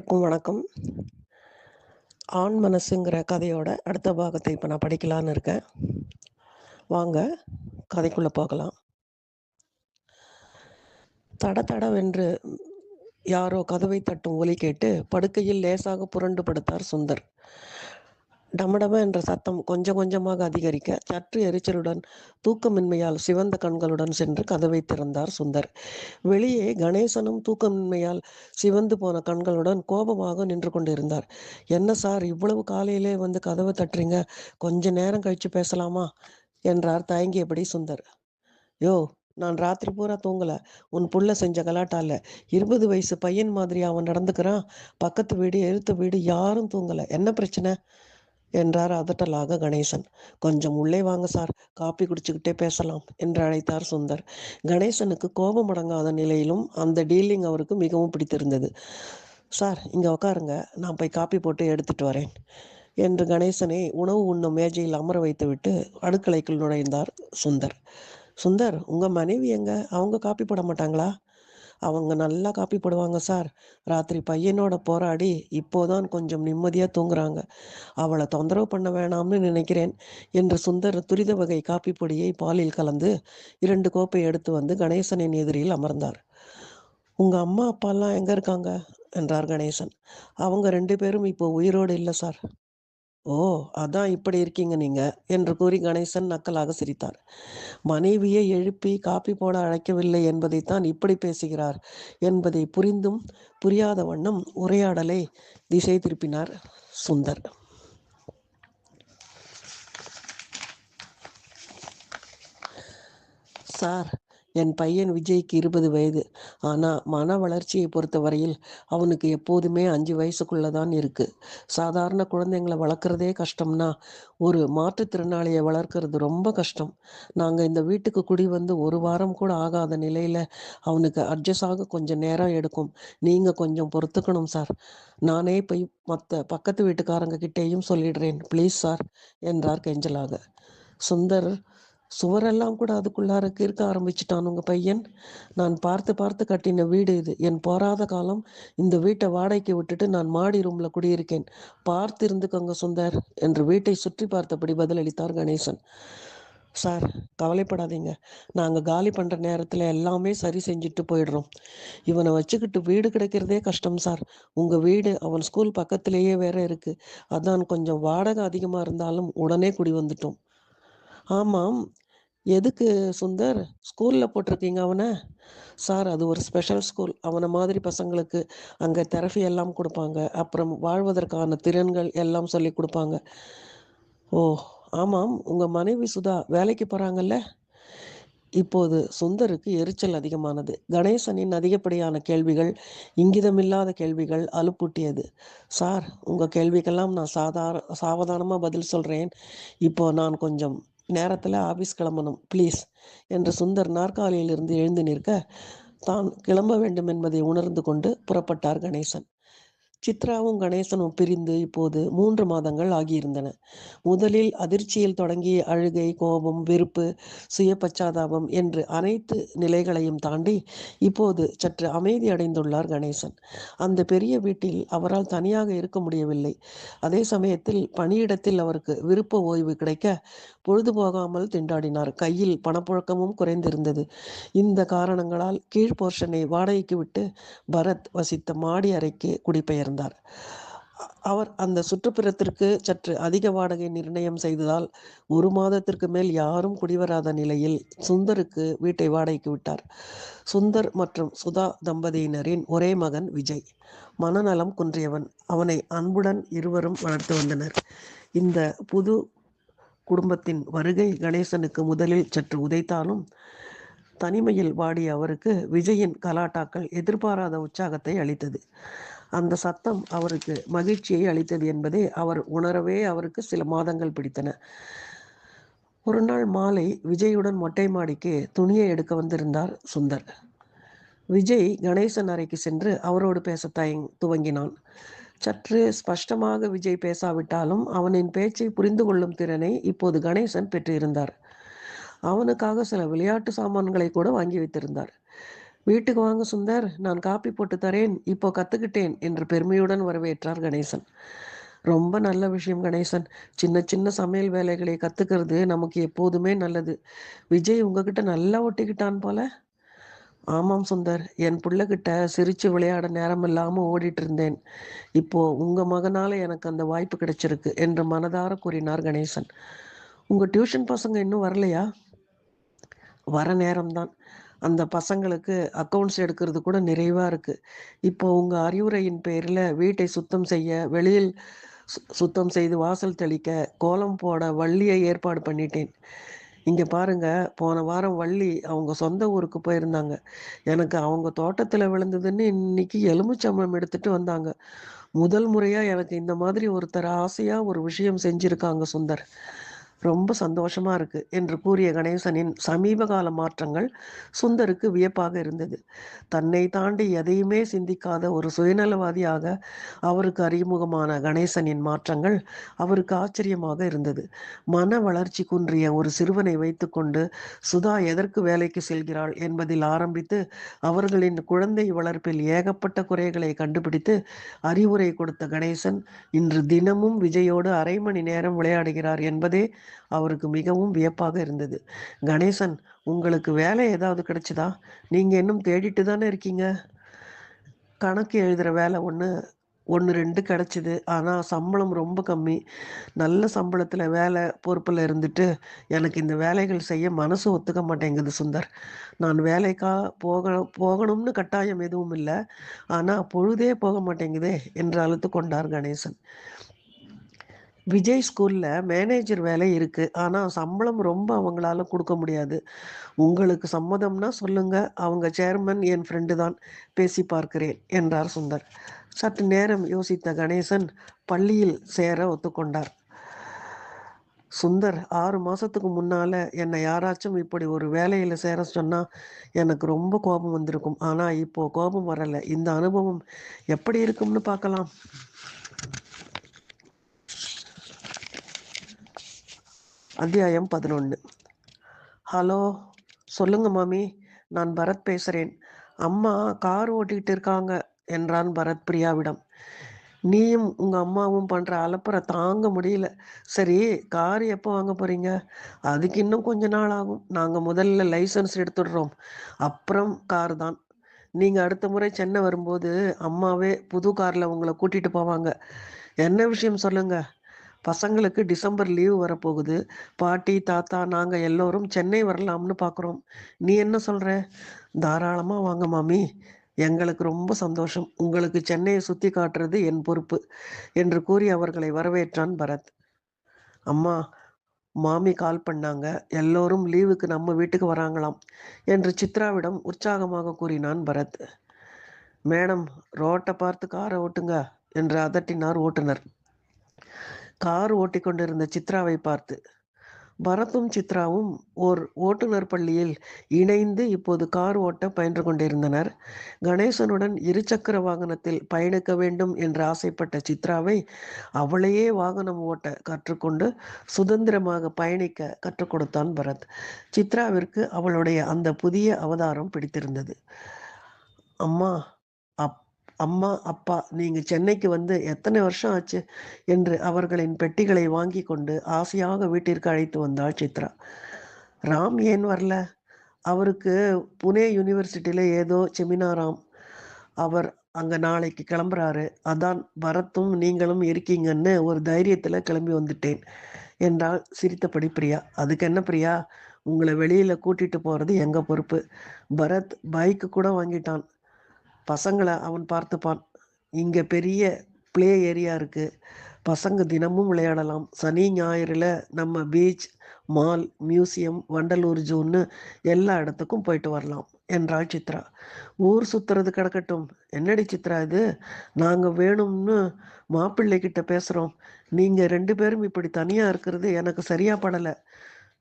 அனைவருக்கும் வணக்கம். ஆண் மனசுங்கிற கதையோட அடுத்த பாகத்தை இப்போ நான் படிக்கலான்னு இருக்கேன். வாங்க கதைக்குள்ளே போகலாம். தட தடவென்று யாரோ கதவை தட்டும் ஒலி கேட்டு படுக்கையில் லேசாக புரண்டு படுத்தார் சுந்தர். டமடம என்ற சத்தம் கொஞ்சம் கொஞ்சமாக அதிகரிக்க சற்று எரிச்சலுடன் தூக்கமின்மையால் சிவந்த கண்களுடன் சென்று கதவை திறந்தார் சுந்தர். வெளியே கணேசனும் தூக்கமின்மையால் சிவந்து போன கண்களுடன் கோபமாக நின்று கொண்டிருந்தார். என்ன சார், இவ்வளவு காலையிலே வந்து கதவை தட்டுறீங்க? கொஞ்ச நேரம் கழிச்சு பேசலாமா என்றார் தயங்கியபடி சுந்தர். யோ, நான் ராத்திரி பூரா தூங்கல. உன் புள்ள செஞ்ச கலாட்டால 20 வயசு பையன் மாதிரி அவன் நடந்துக்கிறான். பக்கத்து வீடு எழுத்து வீடு யாரும் தூங்கல. என்ன பிரச்சனை என்றார் அதட்டலாக கணேசன். கொஞ்சம் உள்ளே வாங்க சார், காப்பி குடிச்சுக்கிட்டே பேசலாம் என்று அழைத்தார் சுந்தர். கணேசனுக்கு கோபம் அடங்காத நிலையிலும் அந்த டீலிங் அவருக்கு மிகவும் பிடித்திருந்தது. சார், இங்கே உக்காருங்க, நான் போய் காப்பி போட்டு எடுத்துட்டு வரேன் என்று கணேசனை உணவு உண்ணும் மேஜையில் அமர வைத்துவிட்டு அடுக்கலைக்குள் நுழைந்தார் சுந்தர். சுந்தர், உங்கள் மனைவி எங்க? அவங்க காப்பி போட மாட்டாங்களா? அவங்க நல்லா காப்பி போடுவாங்க சார். ராத்திரி பையனோட போராடி இப்போதான் கொஞ்சம் நிம்மதியாக தூங்குறாங்க. அவளை தொந்தரவு பண்ண வேணாம்னு நினைக்கிறேன் என்று சுந்தர் துரித வகை காப்பி பொடியை பாலில் கலந்து 2 கோப்பை எடுத்து வந்து கணேசனின் எதிரில் அமர்ந்தார். உங்கள் அம்மா அப்பாலாம் எங்கே இருக்காங்க என்றார் கணேசன். அவங்க 2 பேரும் இப்போ உயிரோடு இல்லை சார். ஓ, அதான் இப்படி இருக்கீங்க நீங்க என்று கூறி கணேசன் நக்கலாக சிரித்தார். மனைவியை எழுப்பி காப்பி போட அழைக்கவில்லை என்பதைத்தான் இப்படி பேசுகிறார் என்பதை புரிந்தும் புரியாத வண்ணம் உரையாடலை திசை திருப்பினார் சுந்தர். சார், என் பையன் விஜய்க்கு 20 வயது. ஆனால் மன வளர்ச்சியை பொறுத்த வரையில் அவனுக்கு எப்போதுமே 5 வயசுக்குள்ளே தான் இருக்குது. சாதாரண குழந்தைங்களை வளர்க்குறதே கஷ்டம்னா ஒரு மாற்றுத்திறனாளியை வளர்க்குறது ரொம்ப கஷ்டம். நாங்கள் இந்த வீட்டுக்கு குடி வந்து 1 வாரம் கூட ஆகாத நிலையில் அவனுக்கு அட்ஜஸ்ட் ஆக கொஞ்சம் நேரம் எடுக்கும். நீங்கள் கொஞ்சம் பொறுத்துக்கணும் சார். நானே போய் மற்ற பக்கத்து வீட்டுக்காரங்க கிட்டேயும் சொல்லிடுறேன், ப்ளீஸ் சார் என்றார் கெஞ்சலாக. சுந்தர், சுவரெல்லாம் கூட அதுக்குள்ளார இருக்க ஆரம்பிச்சிட்டான் உங்கள் பையன். நான் பார்த்து பார்த்து கட்டின வீடு இது. என் போராத காலம் இந்த வீட்டை வாடகைக்கு விட்டுட்டு நான் மாடி ரூமில் குடியிருக்கேன். பார்த்து இருந்துக்கோங்க சுந்தர் என்று வீட்டை சுற்றி பார்த்தபடி பதிலளித்தார் கணேசன். சார், கவலைப்படாதீங்க. நாங்கள் காலி பண்ணுற நேரத்தில் எல்லாமே சரி செஞ்சுட்டு போயிடுறோம். இவனை வச்சுக்கிட்டு வீடு கிடைக்கிறதே கஷ்டம் சார். உங்கள் வீடு அவன் ஸ்கூல் பக்கத்திலேயே வேற இருக்குது. அதான் கொஞ்சம் வாடகை அதிகமாக இருந்தாலும் உடனே குடி வந்துட்டோம். ஆமாம், எதுக்கு சுந்தர் ஸ்கூலில் போட்டிருக்கீங்க அவனை? சார், அது ஒரு ஸ்பெஷல் ஸ்கூல். அவனை மாதிரி பசங்களுக்கு அங்கே தெரபி எல்லாம் கொடுப்பாங்க. அப்புறம் வாழ்வதற்கான திறன்கள் எல்லாம் சொல்லி கொடுப்பாங்க. ஓ, ஆமாம், உங்கள் மனைவி சுதா வேலைக்கு போகிறாங்கல்ல? இப்போது சுந்தருக்கு எரிச்சல் அதிகமானது. கணேசனின் அதிகப்படியான கேள்விகள், இங்கிதமில்லாத கேள்விகள் அலுப்பூட்டியது. சார், உங்கள் கேள்விக்கெல்லாம் நான் சாவதானமாக பதில் சொல்கிறேன். இப்போ நான் கொஞ்சம் நேரத்தில் ஆஃபீஸ் கிளம்பணும், ப்ளீஸ் என்று சுந்தர் நாற்காலியிலிருந்து எழுந்து நிற்க தான் கிளம்ப வேண்டும் என்பதை உணர்ந்து கொண்டு புறப்பட்டார் கணேசன். சித்ராவும் கணேசனும் பிரிந்து இப்போது 3 மாதங்கள் ஆகியிருந்தன. முதலில் அதிர்ச்சியில் தொடங்கி அழுகை, கோபம், வெறுப்பு, சுய பச்சாதாபம் என்று அனைத்து நிலைகளையும் தாண்டி இப்போது சற்று அமைதி அடைந்துள்ளார் கணேசன். அந்த பெரிய வீட்டில் அவரால் தனியாக இருக்க முடியவில்லை. அதே சமயத்தில் பணியிடத்தில் அவருக்கு விருப்ப ஓய்வு கிடைக்க பொழுது போகாமல் திண்டாடினார். கையில் பணப்புழக்கமும் குறைந்திருந்தது. இந்த காரணங்களால் கீழ் போர்ஷனை வாடகைக்கு விட்டு பரத் வசித்த மாடி அறைக்கு குடிபெயர்ந்தார். அவர் அந்த சுற்றுப்புறத்திற்கு சற்று அதிக வாடகை நிர்ணயம் செய்ததால் 1 மாதத்திற்கு மேல் யாரும் குடிவராத நிலையில் சுந்தருக்கு வீட்டை வாடகைக்கு விட்டார். சுந்தர் மற்றும் சுதா தம்பதியினரின் ஒரே மகன் விஜய். மனநலம் குன்றியவன். அவனை அன்புடன் இருவரும் வளர்த்து வந்தனர். இந்த புது குடும்பத்தின் வருகை கணேசனுக்கு முதலில் சற்று உதைத்தாலும் தனிமையில் வாடிய அவருக்கு விஜயின் கலாட்டாக்கள் எதிர்பாராத உற்சாகத்தை அளித்தது. அந்த சத்தம் அவருக்கு மகிழ்ச்சியை அளித்தது என்பதை அவர் உணரவே அவருக்கு சில மாதங்கள் பிடித்தன. ஒரு நாள் மாலை விஜயுடன் மொட்டை மாடிக்கு துணியை எடுக்க வந்திருந்தார் சுந்தர். விஜய் கணேசன் அறைக்கு சென்று அவரோடு பேச துவங்கினான். சற்று ஸ்பஷ்டமாக விஜய் பேசாவிட்டாலும் அவனின் பேச்சை புரிந்து கொள்ளும் திறனை இப்போது கணேசன் பெற்றிருந்தார். அவனுக்காக சில விளையாட்டு சாமான்களை கூட வாங்கி வைத்திருந்தார். வீட்டுக்கு வாங்க சுந்தர், நான் காப்பி போட்டு தரேன், இப்போ கத்துக்கிட்டேன் என்று பெருமையுடன் வரவேற்றார் கணேசன். ரொம்ப நல்ல விஷயம் கணேசன். சின்ன சின்ன சமையல் வேலைகளை கத்துக்கிறது நமக்கு எப்போதுமே நல்லது. விஜய் உங்ககிட்ட நல்லா ஒட்டிக்கிட்டான் போல. ஆமாம் சுந்தர், என் புள்ளகிட்ட சிரிச்சு விளையாட நேரம் இல்லாம ஓடிட்டு இருந்தேன். இப்போ உங்க மகனால எனக்கு அந்த வாய்ப்பு கிடைச்சிருக்கு என்று மனதார கூறினார் கணேசன். உங்க டியூஷன் பசங்க இன்னும் வரலையா? வர நேரம்தான். அந்த பசங்களுக்கு அக்கவுண்ட்ஸ் எடுக்கிறது கூட நிறைவா இருக்கு. இப்போ உங்க அறிவுரையின் பேரில் வீட்டை சுத்தம் செய்ய, வெளியில் சுத்தம் செய்து வாசல் தெளிக்க, கோலம் போட வள்ளியை ஏற்பாடு பண்ணிட்டேன். இங்க பாருங்க, போன வாரம் வள்ளி அவங்க சொந்த ஊருக்கு போயிருந்தாங்க. எனக்கு அவங்க தோட்டத்துல விழுந்ததுன்னு இன்னைக்கு எலுமிச்சம்பழம் எடுத்துட்டு வந்தாங்க. முதல் முறையா எனக்கு இந்த மாதிரி ஒருத்தர் ஆசையா ஒரு விஷயம் செஞ்சிருக்காங்க சுந்தர். ரொம்ப சந்தோஷமா இருக்கு என்று கூறிய கணேசனின் சமீப கால மாற்றங்கள் சுந்தருக்கு வியப்பாக இருந்தது. தன்னை தாண்டி எதையுமே சிந்திக்காத ஒரு சுயநலவாதியாக அவருக்கு அறிமுகமான கணேசனின் மாற்றங்கள் அவருக்கு ஆச்சரியமாக இருந்தது. மன வளர்ச்சி குன்றிய ஒரு சிறுவனை வைத்துக்கொண்டு சுதா எதற்கு வேலைக்கு செல்கிறாள் என்பதில் ஆரம்பித்து அவர்களின் குழந்தை வளர்ப்பில் ஏகப்பட்ட குறைகளை கண்டுபிடித்து அறிவுரை கொடுத்த கணேசன் இன்று தினமும் விஜயோடு அரை மணி நேரம் விளையாடுகிறார் என்பதே அவருக்கு மிகவும் வியப்பாக இருந்தது. கணேசன், உங்களுக்கு வேலை ஏதாவது கிடைச்சதா? நீங்க இன்னும் தேடிட்டு தானே இருக்கீங்க? கணக்கு எழுதுற வேலை ஒன்று ஒன்று ரெண்டு கிடச்சிது. ஆனால் சம்பளம் ரொம்ப கம்மி. நல்ல சம்பளத்தில் வேலை பொறுப்பில் இருந்துட்டு எனக்கு இந்த வேலைகள் செய்ய மனசு ஒத்துக்க மாட்டேங்குது சுந்தர். நான் வேலைக்கா போகணும்னு கட்டாயம் எதுவும் இல்லை. ஆனால் பொழுதே போக மாட்டேங்குதே என்று அழுத்து கொண்டார் கணேசன். விஜய் ஸ்கூல்ல மேனேஜர் வேலை இருக்கு. ஆனா சம்பளம் ரொம்ப அவங்களால கொடுக்க முடியாது. உங்களுக்கு சம்மதம்னா சொல்லுங்க. அவங்க சேர்மன் என் ஃப்ரெண்டு தான். பேசி பார்க்கிறேன் என்றார் சுந்தர். சற்று நேரம் யோசித்த கணேசன் பள்ளியில் சேர ஒத்துக்கொண்டார். சுந்தர், 6 மாசத்துக்கு முன்னால என்னை யாராச்சும் இப்படி ஒரு வேலையில சேர சொன்னா எனக்கு ரொம்ப கோபம் வந்திருக்கும். ஆனா இப்போ கோபம் வரல. இந்த அனுபவம் எப்படி இருக்கும்னு பார்க்கலாம். அத்தியாயம் 11. ஹலோ, சொல்லுங்க மாமி. நான் பரத் பேசுறேன். அம்மா கார் ஓட்டிகிட்டு இருக்காங்க என்றான் பரத் பிரியாவிடம். நீயும் உங்க அம்மாவும் பண்ற அலப்பறை தாங்க முடியல. சரி, கார் எப்போ வாங்க போறீங்க? அதுக்கு இன்னும் கொஞ்ச நாள் ஆகும். நாங்க முதல்ல லைசன்ஸ் எடுத்துடுறோம். அப்புறம் கார் தான். நீங்க அடுத்த முறை சென்னை வரும்போது அம்மாவே புது கார்ல உங்களை கூட்டிட்டு போவாங்க. என்ன விஷயம் சொல்லுங்க. பசங்களுக்கு டிசம்பர் லீவு வரப்போகுது. பாட்டி, தாத்தா, நாங்க எல்லோரும் சென்னை வரலாம்னு பார்க்குறோம். நீ என்ன சொல்ற? தாராளமா வாங்க மாமி. எங்களுக்கு ரொம்ப சந்தோஷம். உங்களுக்கு சென்னையை சுத்தி காட்டுறது என் பொறுப்பு என்று கூறி அவர்களை வரவேற்றான் பரத். அம்மா, மாமி கால் பண்ணாங்க. எல்லோரும் லீவுக்கு நம்ம வீட்டுக்கு வராங்களாம் என்று சித்ராவிடம் உற்சாகமாக கூறினான் பரத். மேடம், ரோட்டை பார்த்து காரை ஓட்டுங்க என்று அதட்டினார் ஓட்டுநர். கார் ஓட்டிக்கொண்டிருந்த சித்ராவை பார்த்து. பரத்தும் சித்ராவும் ஓர் ஓட்டுநர் பள்ளியில் இணைந்து இப்போது கார் ஓட்ட பயின்று கொண்டிருந்தனர். கணேசனுடன் இருசக்கர வாகனத்தில் பயணிக்க வேண்டும் என்று ஆசைப்பட்ட சித்ராவை அவளையே வாகனம் ஓட்ட கற்றுக்கொண்டு சுதந்திரமாக பயணிக்க கற்றுக் கொடுத்தான் பரத். சித்ராவிற்கு அவளுடைய அந்த புதிய அவதாரம் பிடித்திருந்தது. அம்மா, அப் அம்மா, அப்பா, நீங்க சென்னைக்கு வந்து எத்தனை வருஷம் ஆச்சு என்று அவர்களின் பெட்டிகளை வாங்கி கொண்டு ஆசையாக வீட்டிற்கு அழைத்து வந்தாள் சித்ரா. ராம் ஏன் வரல? அவருக்கு புனே யூனிவர்சிட்டியில ஏதோ செமினாராம். அவர் அங்க நாளைக்கு கிளம்புறாரு. அதான் பரத்தும் நீங்களும் இருக்கீங்கன்னு ஒரு தைரியத்துல கிளம்பி வந்துட்டேன் என்றாள் சிரித்தபடி பிரியா. அதுக்கு என்ன பிரியா, உங்களை வெளியில கூட்டிட்டு போறது எங்க பொறுப்பு. பரத் பைக்கு கூட வாங்கிட்டான். பசங்களை அவன் பார்த்துப்பான். இங்கே பெரிய ப்ளே ஏரியா இருக்குது. பசங்க தினமும் விளையாடலாம். சனி ஞாயிறில் நம்ம பீச், மால், மியூசியம், வண்டலூர் ஜூன்னு எல்லா இடத்துக்கும் போயிட்டு வரலாம் என்றாள் சித்ரா. ஊர் சுற்றுறது கிடக்கட்டும். என்னடி சித்ரா இது? நாங்கள் வேணும்னு மாப்பிள்ளைகிட்ட பேசுகிறோம். நீங்கள் 2 பேரும் இப்படி தனியாக இருக்கிறது எனக்கு சரியா படலை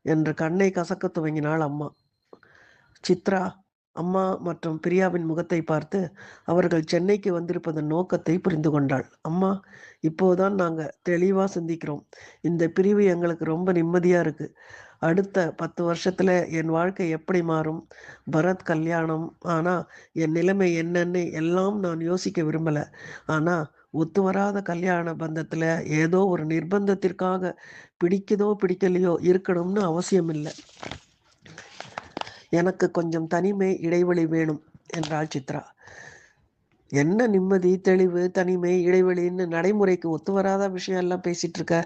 என்று கண்ணை கசக்க துவங்கினாள் அம்மா. சித்ரா அம்மா மற்றும் பிரியாவின் முகத்தை பார்த்து அவர்கள் சென்னைக்கு வந்திருப்பதன் நோக்கத்தை புரிந்து கொண்டாள். அம்மா, இப்போதான் நாங்கள் தெளிவாக சிந்திக்கிறோம். இந்த பிரிவு எங்களுக்கு ரொம்ப நிம்மதியாக இருக்குது. அடுத்த 10 வருஷத்துல என் வாழ்க்கை எப்படி மாறும்? பரத் கல்யாணம் ஆனா என் நிலைமை என்னன்னு எல்லாம் நான் யோசிக்க விரும்பல. ஆனா ஒத்து வராத கல்யாண பந்தத்துல ஏதோ ஒரு நிர்பந்தத்திற்காக பிடிக்குதோ பிடிக்கலையோ இருக்கணும்னு அவசியம் இல்ல. எனக்கு கொஞ்சம் தனிமை இடைவெளி வேணும் என்றாள் சித்ரா. என்ன நிம்மதி, தெளிவு, தனிமை, இடைவெளின்னு நடைமுறைக்கு ஒத்து வராத விஷயம் எல்லாம் பேசிட்டு இருக்க?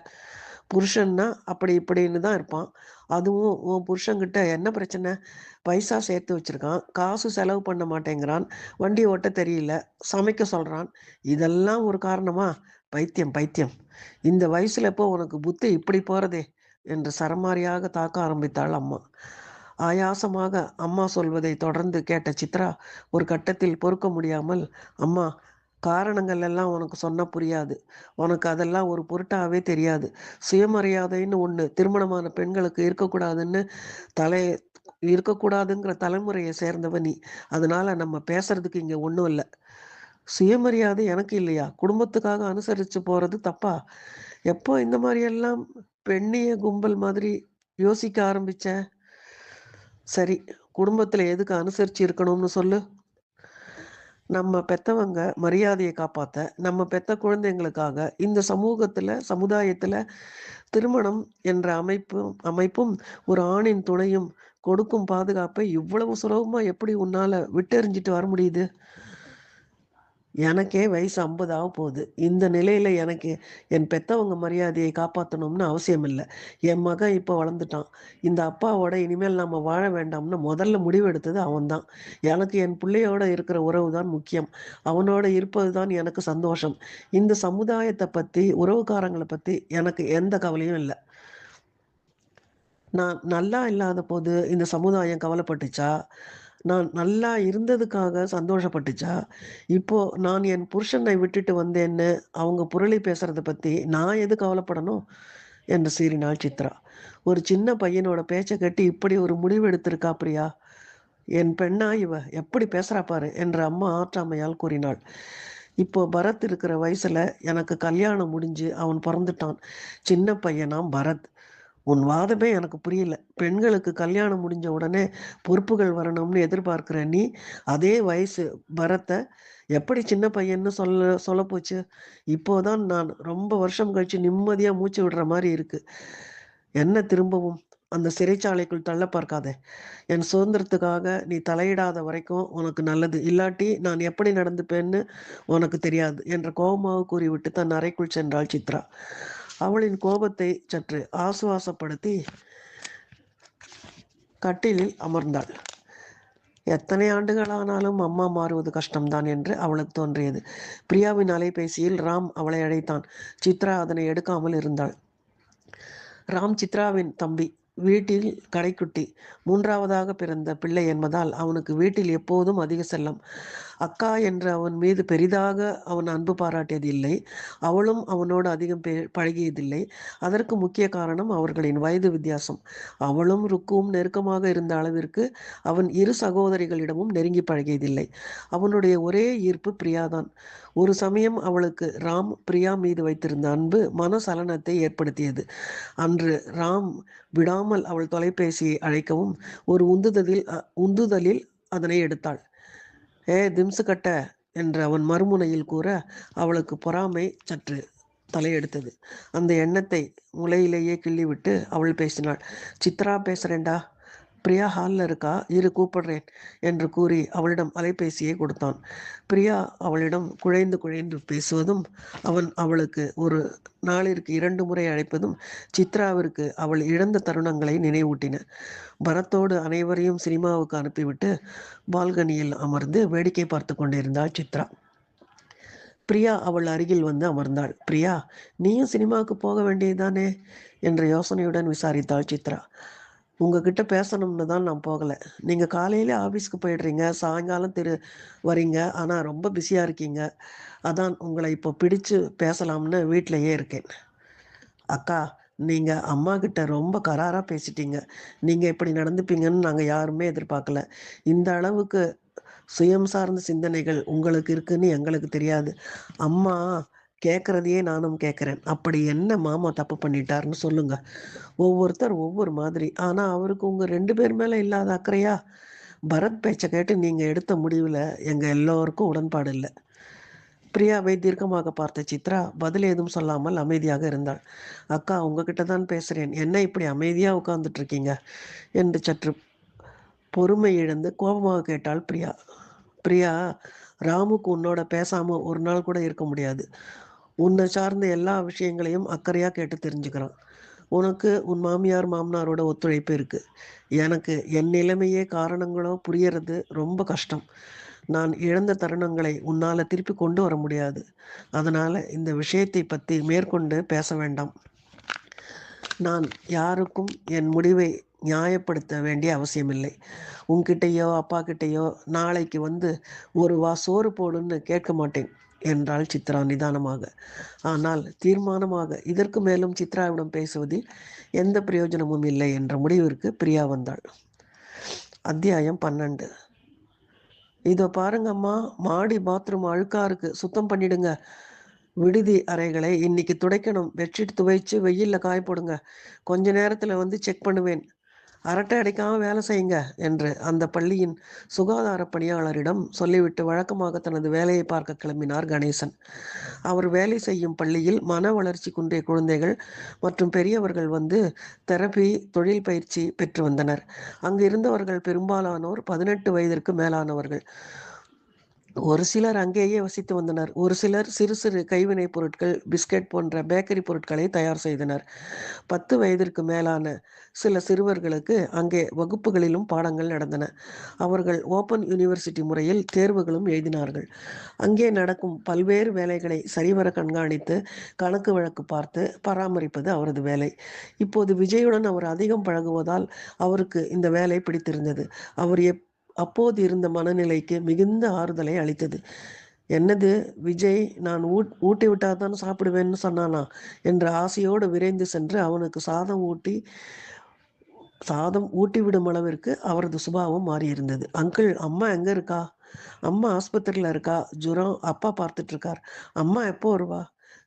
புருஷன்னா அப்படி இப்படின்னு தான் இருப்பான். அதுவும் உன் புருஷன்கிட்ட என்ன பிரச்சனை? பைசா சேர்த்து வச்சிருக்கான், காசு செலவு பண்ண மாட்டேங்கிறான், வண்டி ஓட்ட தெரியல, சமைக்க சொல்றான். இதெல்லாம் ஒரு காரணமா? பைத்தியம் பைத்தியம். இந்த வயசுல இப்போ உனக்கு புத்தி இப்படி போறதே என்று சரமாரியாக தாக்க ஆரம்பித்தாள் அம்மா. ஆயாசமாக அம்மா சொல்வதை தொடர்ந்து கேட்ட சித்ரா ஒரு கட்டத்தில் பொறுக்க முடியாமல், அம்மா, காரணங்கள் எல்லாம் உனக்கு சொன்னா புரியாது. உனக்கு அதெல்லாம் ஒரு பொருட்டாவே தெரியாது. சுயமரியாதைன்னு ஒண்ணு திருமணமான பெண்களுக்கு இருக்கக்கூடாதுன்னு தலை இருக்கக்கூடாதுங்கிற தலைமுறையை சேர்ந்தவ நீ. அதனால நம்ம பேசுறதுக்கு இங்க ஒண்ணும் இல்ல. சுயமரியாதை எனக்கு இல்லையா? குடும்பத்துக்காக அனுசரிச்சு போறது தப்பா? எப்போ இந்த மாதிரி எல்லாம் பெண்ணிய கும்பல் மாதிரி யோசிக்க ஆரம்பிச்ச? சரி, குடும்பத்துல எதுக்கு அனுசரிச்சு இருக்கணும்னு சொல்லு. நம்ம பெத்தவங்க மரியாதையை காப்பாத்த, நம்ம பெத்த குழந்தைங்களுக்காக இந்த சமுதாயத்துல திருமணம் என்ற அமைப்பும் ஒரு ஆணின் துணையும் கொடுக்கும் பாதுகாப்பை இவ்வளவு சுலபமா எப்படி உன்னால விட்டெறிஞ்சிட்டு வர முடியுது? எனக்கே வயசு 50 ஆக போகுது. இந்த நிலையில எனக்கு என் பெத்தவங்க மரியாதையை காப்பாத்தணும்னு அவசியம் இல்ல. என் மகன் இப்ப வளர்ந்துட்டான். இந்த அப்பாவோட இனிமேல் நம்ம வாழ வேண்டாம்னு முதல்ல முடிவெடுத்தது அவன்தான். எனக்கு என் பிள்ளையோட இருக்கிற உறவு தான் முக்கியம். அவனோட இருப்பது தான் எனக்கு சந்தோஷம். இந்த சமுதாயத்த பத்தி, உறவுக்காரங்கள பத்தி எனக்கு எந்த கவலையும் இல்ல. நான் நல்லா இல்லாத போது இந்த சமுதாயம் கவலைப்பட்டுச்சா? நான் நல்லா இருந்ததுக்காக சந்தோஷப்பட்டுச்சா? இப்போ நான் என் புருஷனை விட்டுட்டு வந்தேன்னு அவங்க புரளி பேசுறத பத்தி நான் எது கவலைப்படணும்? என்று சீறினாள் சித்ரா. ஒரு சின்ன பையனோட பேச்ச கேட்டு இப்படி ஒரு முடிவு எடுத்திருக்கா பிரியா? என் பெண்ணா இவ? எப்படி பேசுறா பாரு என்று அம்மா ஆற்றாமையால் கூறினாள். இப்போ பரத் இருக்கிற வயசுல எனக்கு கல்யாணம் முடிஞ்சு அவன் பொறந்துட்டான். சின்ன பையனாம் பரத். உன் வாதமே எனக்கு புரியல. பெண்களுக்கு கல்யாணம் முடிஞ்ச உடனே பொறுப்புகள் வரணும்னு எதிர்பார்க்கிற நீ, அதே வயசு பரத்த எப்படி சின்ன பையன்னு சொல்லப் போச்சு? இப்போதான் நான் ரொம்ப வருஷம் கழிச்சு நிம்மதியா மூச்சு விடுற மாரி இருக்கு. என்ன திரும்பவும் அந்த சிறைச்சாலைக்குள் தள்ள பார்க்காதே. என் சுதந்திரத்துக்காக நீ தலையிடாத வரைக்கும் உனக்கு நல்லது. இல்லாட்டி நான் எப்படி நடந்துப்பேன்னு உனக்கு தெரியாது என்று கோபமாக கூறிவிட்டு தன் அறைக்குள் சென்றாள் சித்ரா. அவளின் கோபத்தை சற்று ஆசுவாசப்படுத்தி கட்டிலில் அமர்ந்தாள். எத்தனை ஆண்டுகள் ஆனாலும் அம்மா மாறுவது கஷ்டம்தான் என்று அவளுக்கு தோன்றியது. பிரியாவின் அலைபேசியில் ராம் அவளை அழைத்தான். சித்ரா அதனை எடுக்காமல் இருந்தாள். ராம் சித்ராவின் தம்பி. வீட்டில் கடைக்குட்டி. 3வதாக பிறந்த பிள்ளை என்பதால் அவனுக்கு வீட்டில் எப்போதும் அதிக செல்லம். அக்கா என்று அவன் மீது பெரிதாக அவன் அன்பு பாராட்டியது இல்லை. அவளும் அவனோடு அதிகம் பழகியதில்லை. அதற்கு முக்கிய காரணம் அவர்களின் வயது வித்தியாசம். அவளும் ருக்குவும் நெருக்கமாக இருந்த அளவிற்கு அவன் இரு சகோதரிகளிடமும் நெருங்கி பழகியதில்லை. அவனுடைய ஒரே ஈர்ப்பு பிரியாதான். ஒரு சமயம் அவளுக்கு ராம் பிரியா மீது வைத்திருந்த அன்பு மனசலனத்தை ஏற்படுத்தியது. அன்று ராம் விடாமல் அவள் தொலைபேசியை அழைக்கவும் ஒரு உந்துதலில் அதனை எடுத்தாள். திம்சு கட்ட என்று அவன் மறுமுனையில் கூற அவளுக்கு பொறாமை சற்று தலையெடுத்தது. அந்த எண்ணத்தை முளையிலேயே கிள்ளிவிட்டு அவள் பேசினாள். சித்ரா பேசுறேன்டா. பிரியா ஹாலில் இருக்கா, இரு கூப்பிடுறேன் என்று கூறி அவளிடம் அலைபேசியை கொடுத்தான். பிரியா அவளிடம் குழைந்து குழைந்து பேசுவதும் அவன் அவளுக்கு ஒரு நாளிற்கு 2 முறை அழைப்பதும் சித்ராவிற்கு அவள் இழந்த தருணங்களை நினைவூட்டின. பரத்தோடு அனைவரையும் சினிமாவுக்கு அனுப்பிவிட்டு பால்கனியில் அமர்ந்து வேடிக்கை பார்த்து கொண்டிருந்தாள் சித்ரா. பிரியா அவள் அருகில் வந்து அமர்ந்தாள். பிரியா, நீயும் சினிமாவுக்கு போக வேண்டியதுதானே என்ற யோசனையுடன் விசாரித்தாள் சித்ரா. உங்ககிட்ட பேசணும்னு தான் நான் போகலை. நீங்கள் காலையிலே ஆஃபீஸ்க்கு போயிடுறீங்க, சாயங்காலம் வரீங்க. ஆனால் ரொம்ப பிஸியாக இருக்கீங்க. அதான் உங்களை இப்போ பிடிச்சு பேசலாம்னு வீட்டிலையே இருக்கேன். அக்கா, நீங்கள் அம்மா கிட்ட ரொம்ப கராராக பேசிட்டீங்க. நீங்கள் இப்படி நடந்துப்பீங்கன்னு நாங்கள் யாருமே எதிர்பார்க்கல. இந்த அளவுக்கு சுயம் சார்ந்த சிந்தனைகள் உங்களுக்கு இருக்குன்னு எங்களுக்கு தெரியாது. அம்மா கேட்குறதையே நானும் கேட்குறேன். அப்படி என்ன மாமா தப்பு பண்ணிட்டாருன்னு சொல்லுங்க. ஒவ்வொருத்தர் ஒவ்வொரு மாதிரி. ஆனா அவருக்கு உங்க 2 பேர் மேல இல்லாத அக்கறையா? பரத் பேச்ச கேட்டு நீங்க எடுத்த முடிவுல எங்க எல்லோருக்கும் உடன்பாடு இல்ல. பிரியாவை தீர்க்கமாக பார்த்த சித்ரா பதில் ஏதும் சொல்லாமல் அமைதியாக இருந்தாள். அக்கா உங்ககிட்ட தான் பேசுறேன். என்ன இப்படி அமைதியா உட்கார்ந்துட்டு இருக்கீங்க? என்று சற்று பொறுமை இழந்து கோபமாக கேட்டாள் பிரியா. பிரியா, ராமுக்கு உன்னோட பேசாம ஒரு நாள் கூட இருக்க முடியாது. உன்னை சார்ந்த எல்லா விஷயங்களையும் அக்கறையா கேட்டு தெரிஞ்சுக்கிறான். உனக்கு உன் மாமியார் மாமனாரோட ஒத்துழைப்பு இருக்கு. எனக்கு என் நிலைமையே காரணங்களோ புரியறது ரொம்ப கஷ்டம். நான் இழந்த தருணங்களை உன்னால திருப்பி கொண்டு வர முடியாது. அதனால இந்த விஷயத்தை பத்தி மேற்கொண்டு பேச வேண்டாம். நான் யாருக்கும் என் முடிவை நியாயப்படுத்த வேண்டிய அவசியமில்லை. உன்கிட்டயோ அப்பா கிட்டேயோ நாளைக்கு வந்து ஒரு வா சோறு போடுன்னு கேட்க மாட்டேன் என்றாள் சித்ரா நிதானமாக. ஆனால் தீர்மானமாக. இதற்கு மேலும் சித்ராவிடம் பேசுவதில் எந்த பிரயோஜனமும் இல்லை என்ற முடிவிற்கு பிரியா வந்தாள். அத்தியாயம் 12. இதோ பாருங்கம்மா, மாடி பாத்ரூம் அழுக்கா இருக்கு, சுத்தம் பண்ணிடுங்க. விடுதி அறைகளை இன்னைக்கு துடைக்கணும். பெட்ஷீட் துவைச்சு வெயில்ல காய போடுங்க. கொஞ்ச நேரத்துல வந்து செக் பண்ணுவேன். அரட்டை அடிக்காம வேலை செய்யுங்க என்று அந்த பள்ளியின் சுகாதார பணியாளரிடம் சொல்லிவிட்டு வழக்கமாக தனது வேலையை பார்க்க கிளம்பினார் கணேசன். அவர் வேலை செய்யும் பள்ளியில் மன வளர்ச்சி குன்றிய குழந்தைகள் மற்றும் பெரியவர்கள் வந்து தெரபி, தொழில் பயிற்சி பெற்று வந்தனர். அங்கு இருந்தவர்கள் பெரும்பாலானோர் 18 வயதிற்கு மேலானவர்கள். ஒரு சிலர் அங்கேயே வசித்து வந்தனர். ஒரு சிலர் சிறு சிறு கைவினைப் பொருட்கள், பிஸ்கட் போன்ற பேக்கரி பொருட்களை தயார் செய்தனர். 10 வயதிற்கு மேலான சில சிறுவர்களுக்கு அங்கே வகுப்புகளிலும் பாடங்கள் நடந்தன. அவர்கள் ஓப்பன் யூனிவர்சிட்டி முறையில் தேர்வுகளும் எழுதினார்கள். அங்கே நடக்கும் பல்வேறு வேலைகளை சரிவர கண்காணித்து கணக்கு வழக்கு பார்த்து பராமரிப்பது அவரது வேலை. இப்போது விஜயுடன் அவர் அதிகம் பழகுவதால் அவருக்கு இந்த வேலை பிடித்திருந்தது. அவர் அப்போது இருந்த மனநிலைக்கு மிகுந்த ஆறுதலை அளித்தது. என்னது விஜய், நான் ஊட்டி விட்டாதான் சாப்பிடுவேன்னு சொன்னானா என்ற ஆசையோடு விரைந்து சென்று அவனுக்கு சாதம் ஊட்டிவிடும் அளவிற்கு அவரது சுபாவம் மாறியிருந்தது. அங்கிள், அம்மா எங்க இருக்கா? அம்மா ஆஸ்பத்திரியில் இருக்கா, ஜுரம், அப்பா பார்த்துட்டு இருக்கார். அம்மா எப்போ வருவா?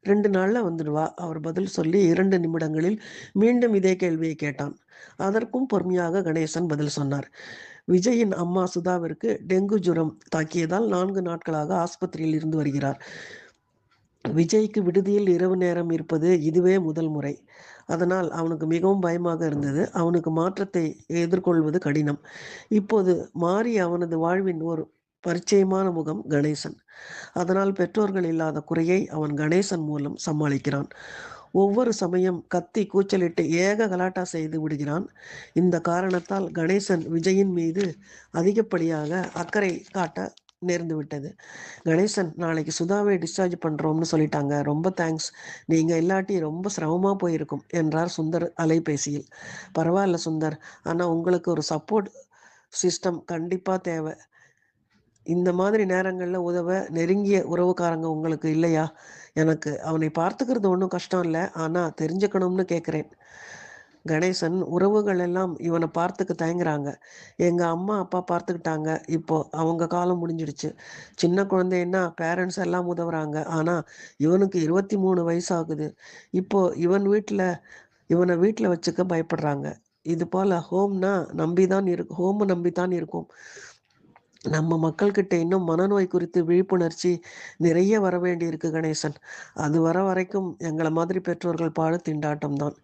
2 நாள்ல வந்துடுவா. அவர் பதில் சொல்லி 2 நிமிடங்களில் மீண்டும் இதே கேள்வியை கேட்டான். அதற்கும் பொறுமையாக கணேசன் பதில் சொன்னார். விஜயின் அம்மா சுதாவிற்கு டெங்கு ஜுரம் தாக்கியதால் 4 நாட்களாக ஆஸ்பத்திரியில் இருந்து வருகிறார். விஜய்க்கு விடுதியில் இரவு நேரம் இருப்பது இதுவே முதல் முறை. அதனால் அவனுக்கு மிகவும் பயமாக இருந்தது. அவனுக்கு மாற்றத்தை எதிர்கொள்வது கடினம். இப்போது மாறி அவனது வாழ்வின் ஒரு பரிச்சயமான முகம் கணேசன். அதனால் பெற்றோர்கள் இல்லாத குறையை அவன் கணேசன் மூலம் சமாளிக்கிறான். ஒவ்வொரு சமயம் கத்தி கூச்சலிட்டு ஏக கலாட்டா செய்து விடுகிறான். இந்த காரணத்தால் கணேசன் விஜயின் மீது அதிகப்படியாக அக்கறை காட்ட நேர்ந்து விட்டது. கணேசன், நாளைக்கு சுதாவை டிஸ்சார்ஜ் பண்ணுறோம்னு சொல்லிட்டாங்க. ரொம்ப தேங்க்ஸ். நீங்கள் இல்லாட்டி ரொம்ப சிரமமாக போயிருக்கும் என்றார் சுந்தர் அலைபேசியில். பரவாயில்ல சுந்தர், ஆனால் உங்களுக்கு ஒரு சப்போர்ட் சிஸ்டம் கண்டிப்பாக தேவை. இந்த மாதிரி நேரங்களில் உதவ நெருங்கிய உறவுக்காரங்க உங்களுக்கு இல்லையா? எனக்கு அவனை பார்த்துக்கிறது ஒன்றும் கஷ்டம் இல்லை, ஆனால் தெரிஞ்சுக்கணும்னு கேட்குறேன். கணேசன், உறவுகள் எல்லாம் இவனை பார்த்துக்க தயங்குறாங்க. எங்கள் அம்மா அப்பா பார்த்துக்கிட்டாங்க. இப்போ அவங்க காலம் முடிஞ்சிடுச்சு. சின்ன குழந்தைன்னா பேரண்ட்ஸ் எல்லாம் உதவுறாங்க. ஆனால் இவனுக்கு 23 வயசாகுது. இப்போ இவனை வீட்டில் வச்சுக்க பயப்படுறாங்க. இது போல் ஹோமை நம்பித்தான் இருக்கும். நம்ம மக்கள்கிட்ட இன்னும் மனநோய் குறித்து விழிப்புணர்ச்சி நிறைய வர வேண்டியிருக்கு கணேசன். அது வர வரைக்கும் எங்களை மாதிரி பெற்றோர்கள் பாடு திண்டாட்டம் தான்.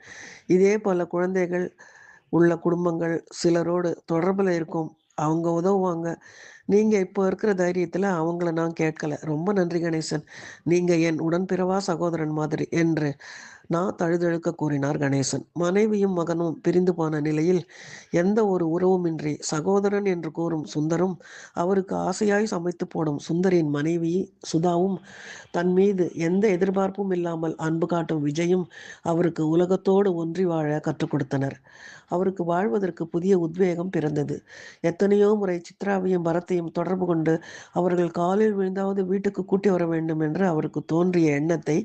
இதே போல குழந்தைகள் உள்ள குடும்பங்கள் சிலரோடு தொடர்பில் இருக்கும். அவங்க உதவுவாங்க. நீங்க இப்போ இருக்கிற தைரியத்துல அவங்கள நான் கேட்கல. ரொம்ப நன்றி கணேசன். நீங்க என் உடன்பிறவா சகோதரன் மாதிரி என்று நான் தழுதழுக்க கூறினார் கணேசன். மனைவியும் மகனும் பிரிந்து போன நிலையில் எந்த ஒரு உறவுமின்றி சகோதரன் என்று கூறும் சுந்தரும், அவருக்கு ஆசையாய் சமைத்து போடும் சுந்தரின் மனைவி சுதாவும், தன் மீது எந்த எதிர்பார்ப்பும் இல்லாமல் அன்பு காட்டும் விஜயும் அவருக்கு உலகத்தோடு ஒன்றி வாழ கற்றுக் கொடுத்தனர். அவருக்கு வாழ்வதற்கு புதிய உத்வேகம் பிறந்தது. எத்தனையோ முறை சித்ராவையும் பரத்தையும் தொடர்பு கொண்டு அவர்கள் காலில் விழுந்தாவது வீட்டுக்கு கூட்டி வர வேண்டும் என்று அவருக்கு தோன்றிய எண்ணத்தை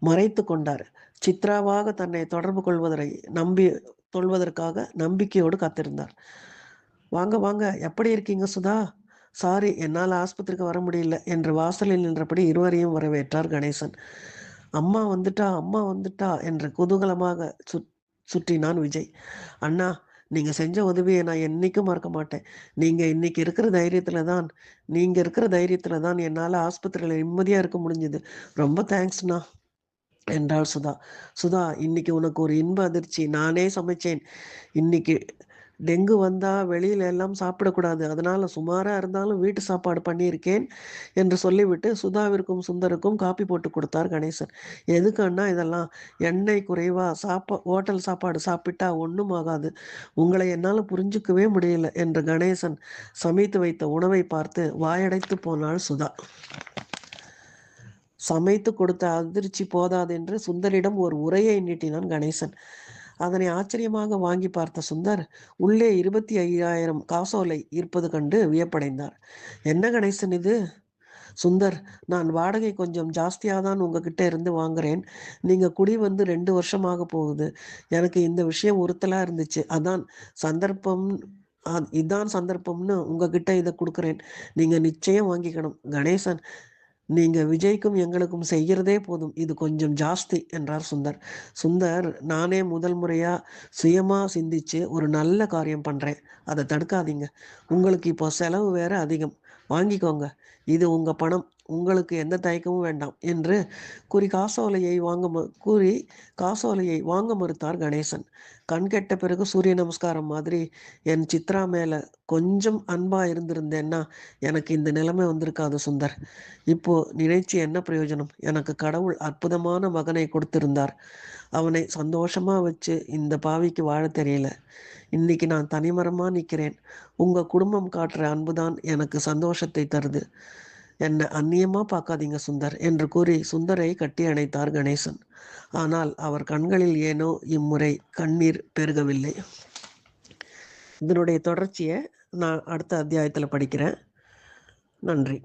மறைத்து கொண்டார். சித்ராவாக தன்னை தொடர்பு கொள்வதற்காக நம்பிக்கையோடு காத்திருந்தார். வாங்க வாங்க, எப்படி இருக்கீங்க சுதா? சாரி, என்னால் ஆஸ்பத்திரிக்கு வர முடியல என்று வாசலில் நின்றபடி இருவரையும் வரவேற்றார் கணேசன். அம்மா வந்துட்டா, அம்மா வந்துட்டா என்று குதூகலமாக சுற்றினான் விஜய். அண்ணா, நீங்க செஞ்ச உதவிய நான் என்னைக்கும் மறக்க மாட்டேன். நீங்க இருக்கிற தைரியத்துல தான் என்னால ஆஸ்பத்திரியில நிம்மதியா இருக்க முடிஞ்சது. ரொம்ப தேங்க்ஸ்ண்ணா என்றாள் சுதா. சுதா, இன்னைக்கு உனக்கு ஒரு இன்ப அதிர்ச்சி. நானே சமைச்சேன். இன்னைக்கு டெங்கு வந்தா வெளியில எல்லாம் சாப்பிடக்கூடாது. அதனால சுமாரா இருந்தாலும் வீட்டு சாப்பாடு பண்ணியிருக்கேன் என்று சொல்லிவிட்டு சுதாவிற்கும் சுந்தருக்கும் காப்பி போட்டு கொடுத்தார் கணேசன். எதுக்கு அண்ணா இதெல்லாம்? எண்ணெய் குறைவா? ஹோட்டல் சாப்பாடு சாப்பிட்டா ஒண்ணும் ஆகாது. உங்களை என்னால புரிஞ்சுக்கவே முடியல என்று கணேசன் சமைத்து வைத்த உணவை பார்த்து வாயடைத்து போனாள் சுதா. சமைத்து கொடுத்த அதிர்ச்சி போதாதென்று சுந்தரிடம் ஒரு உரையை நீட்டினான் கணேசன். அதனை ஆச்சரியமாக வாங்கி பார்த்த சுந்தர் உள்ளே 25,000 காசோலை இருப்பது கண்டு வியப்படைந்தார். என்ன கணேசன் இது? சுந்தர், நான் வாடகை கொஞ்சம் ஜாஸ்தியாக தான் உங்ககிட்ட இருந்து வாங்குறேன். நீங்க குடி வந்து 2 வருஷமாக போகுது. எனக்கு இந்த விஷயம் உறுத்தலா இருந்துச்சு. இதான் சந்தர்ப்பம்னு உங்ககிட்ட இதை கொடுக்குறேன். நீங்க நிச்சயம் வாங்கிக்கணும். கணேசன், நீங்க விஜய்க்கும் எங்களுக்கும் செய்கிறதே போதும். இது கொஞ்சம் ஜாஸ்தி என்றார் சுந்தர். சுந்தர், நானே முதல் முறையா சுயமா சிந்திச்சு ஒரு நல்ல காரியம் பண்றேன். அதை தடுக்காதீங்க. உங்களுக்கு இப்போ செலவு வேற அதிகம். வாங்கிக்கோங்க. இது உங்க பணம். உங்களுக்கு எந்த தயக்கமும் வேண்டாம் என்று கூறி காசோலையை வாங்க மறுத்தார் கணேசன். கண் கெட்ட பிறகு சூரிய நமஸ்காரம் மாதிரி என் சித்ரா மேல கொஞ்சம் அன்பா இருந்திருந்தேன்னா எனக்கு இந்த நிலைமை வந்திருக்காது சுந்தர். இப்போ நினைச்சு என்ன பிரயோஜனம்? எனக்கு கடவுள் அற்புதமான மகனை கொடுத்திருந்தார். அவனை சந்தோஷமா வச்சு இந்த பாவிக்கு வாழ தெரியல. இன்னைக்கு நான் தனிமரமா நிற்கிறேன். உங்க குடும்பம் காட்டுற அன்புதான் எனக்கு சந்தோஷத்தை தருது. என்னை அந்நியமா பார்க்காதீங்க சுந்தர் என்று கூறி சுந்தரை கட்டி அணைத்தார் கணேசன். ஆனால் அவர் கண்களில் ஏனோ இம்முறை கண்ணீர் பெருகவில்லை. இதனுடைய தொடர்ச்சியை நான் அடுத்த அத்தியாயத்தில் படிக்கிறேன். நன்றி.